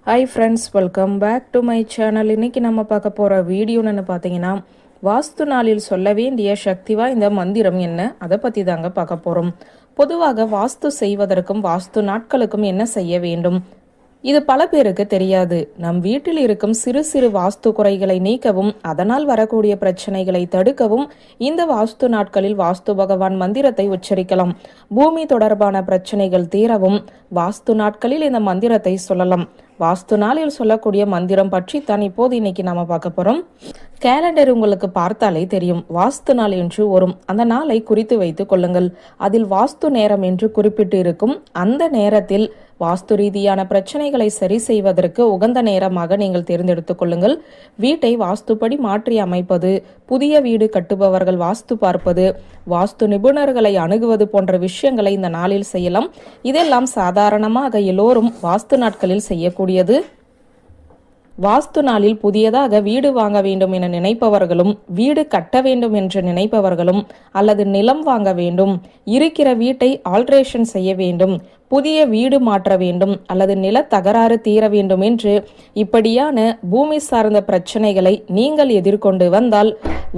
Hi friends, welcome back to my channel. இன்றைக்கி நம்ம பார்க்க போகிற வீடியோன்னு பார்த்தீங்கன்னா, வாஸ்து நாளில் சொல்ல வேண்டிய சக்தி வாய்ந்த மந்திரம் என்ன, அதை பற்றி தாங்க பார்க்க போகிறோம். பொதுவாக வாஸ்து செய்வதற்கும் வாஸ்து நாட்களுக்கும் என்ன செய்ய வேண்டும், இது பல பேருக்கு தெரியாது. நம் வீட்டில் இருக்கும் சிறு சிறு வாஸ்து குறைகளை நீக்கவும் அதனால் வரக்கூடிய பிரச்சனைகளை தடுக்கவும் இந்த வாஸ்து நாட்களில் வாஸ்து பகவான் மந்திரத்தை உச்சரிக்கலாம். பூமி தொடர்பான பிரச்சனைகள் தீரவும் வாஸ்து நாட்களில் இந்த மந்திரத்தை சொல்லலாம். வாஸ்து நாளில் சொல்லக்கூடிய மந்திரம் பற்றி தான் இப்போது இன்னைக்கு நாம பார்க்க போறோம். கேலண்டர் உங்களுக்கு பார்த்தாலே தெரியும். வாஸ்து நாள் என்று வரும். அந்த நாளை குறித்து வைத்துக் கொள்ளுங்கள். அதில் வாஸ்து நேரம் என்று குறிப்பிட்டு இருக்கும். அந்த நேரத்தில் வாஸ்து ரீதியான பிரச்சனைகளை சரி செய்வதற்கு உகந்த நேரமாக நீங்கள் தேர்ந்தெடுத்துக் கொள்ளுங்கள். வீட்டை வாஸ்துப்படி மாற்றி அமைப்பது, புதிய வீடு கட்டுபவர்கள் வாஸ்து பார்ப்பது, வாஸ்து நிபுணர்களை அணுகுவது போன்ற விஷயங்களை இந்த நாளில் செய்யலாம். இதெல்லாம் சாதாரணமாக எல்லோரும் வாஸ்து நாட்களில் செய்யக்கூடியது. வாஸ்து நாளில் புதியதாக வீடு வாங்க வேண்டும் என நினைப்பவர்களும், வீடு கட்ட வேண்டும் என்று நினைப்பவர்களும், அல்லது நிலம் வாங்க வேண்டும், இருக்கிற வீட்டை ஆல்ட்ரேஷன் செய்ய வேண்டும், புதிய வீடு மாற்ற வேண்டும், அல்லது நில தகராறு தீர வேண்டும் என்று இப்படியான பூமி சார்ந்த பிரச்சனைகளை நீங்கள் எதிர்கொண்டு வந்தால்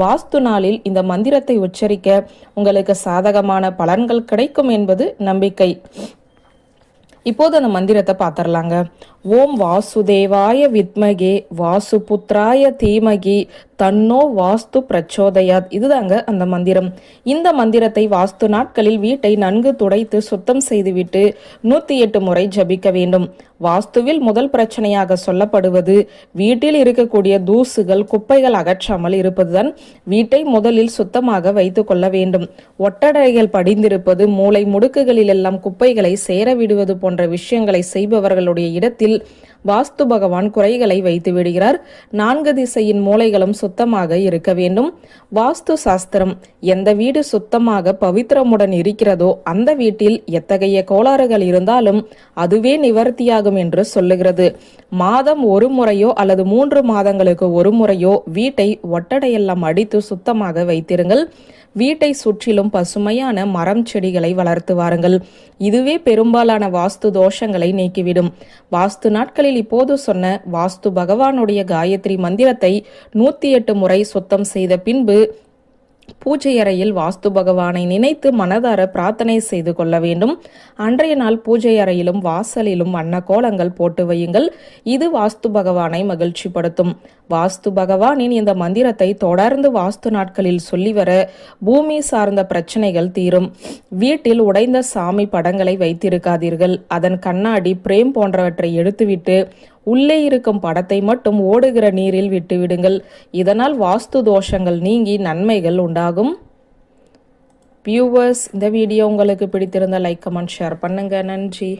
வாஸ்து நாளில் இந்த மந்திரத்தை உச்சரிக்க உங்களுக்கு சாதகமான பலன்கள் கிடைக்கும் என்பது நம்பிக்கை. இப்போது அந்த மந்திரத்தை பார்த்துடலாங்க. ஓம் வாசுதேவாய வித்மகே வாசுபுத்ராய தீமகி தன்னோ வாஸ்து பிரச்சோதயாத். இதுதாங்க அந்த மந்திரம். இந்த மந்திரத்தை வாஸ்து நாட்களில் வீட்டை நன்கு துடைத்து சுத்தம் செய்துவிட்டு 108 முறை ஜபிக்க வேண்டும். வாஸ்துவில் முதல் பிரச்சனையாக சொல்லப்படுவது வீட்டில் இருக்கக்கூடிய தூசுகள், குப்பைகள் அகற்றாமல் இருப்பதுதான். வீட்டை முதலில் சுத்தமாக வைத்துக் கொள்ள வேண்டும். ஒட்டடைகள் படிந்திருப்பது, மூளை முடுக்குகளில் எல்லாம் குப்பைகளை சேர விடுவது போன்ற விஷயங்களை செய்பவர்களுடைய இடத்தில் வாஸ்து பகவான் குறைகளை வைத்து விடுகிறார். 4 திசையின் மூலைகளும் சுத்தமாக இருக்க வேண்டும். வாஸ்து சாஸ்திரம் எந்த வீடு சுத்தமாக பவித்திரமுடன் இருக்கிறதோ அந்த வீட்டில் எத்தகைய கோளாறுகள் இருந்தாலும் அதுவே நிவர்த்தியாகும் என்று சொல்லுகிறது. மாதம் ஒரு முறையோ அல்லது 3 மாதங்களுக்கு ஒரு முறையோ வீட்டை ஒட்டடையெல்லாம் அடித்து சுத்தமாக வைத்திருங்கள். வீட்டை சுற்றிலும் பசுமையான மரம் செடிகளை வளர்த்து வாருங்கள். இதுவே பெரும்பாலான வாஸ்து தோஷங்களை நீக்கிவிடும். வாஸ்து நாட்களில் இப்போது சொன்ன வாஸ்து பகவானுடைய காயத்ரி மந்திரத்தை 108 முறை சுத்தம் செய்த பின்பு பூஜை அறையில் வாஸ்து பகவானை நினைத்து மனதார பிரார்த்தனை செய்து கொள்ள வேண்டும். அன்றைய நாள் பூஜை அறையிலும் வாசலிலும் வண்ண கோலங்கள் போட்டு வையுங்கள். இது வாஸ்து பகவானை மகிழ்ச்சிப்படுத்தும். வாஸ்து பகவானின் இந்த மந்திரத்தை தொடர்ந்து வாஸ்து நாட்களில் சொல்லி வர பூமி சார்ந்த பிரச்சனைகள் தீரும். வீட்டில் உடைந்த சாமி படங்களை வைத்திருக்காதீர்கள். அதன் கண்ணாடி, பிரேம் போன்றவற்றை எடுத்துவிட்டு உள்ளே இருக்கும் படத்தை மட்டும் ஓடுகிற நீரில் விட்டுவிடுங்கள். இதனால் வாஸ்து தோஷங்கள் நீங்கி நன்மைகள் உண்டாகும். வியூவர்ஸ், இந்த வீடியோ உங்களுக்கு பிடித்திருந்த லைக், கமெண்ட், ஷேர் பண்ணுங்க. நன்றி.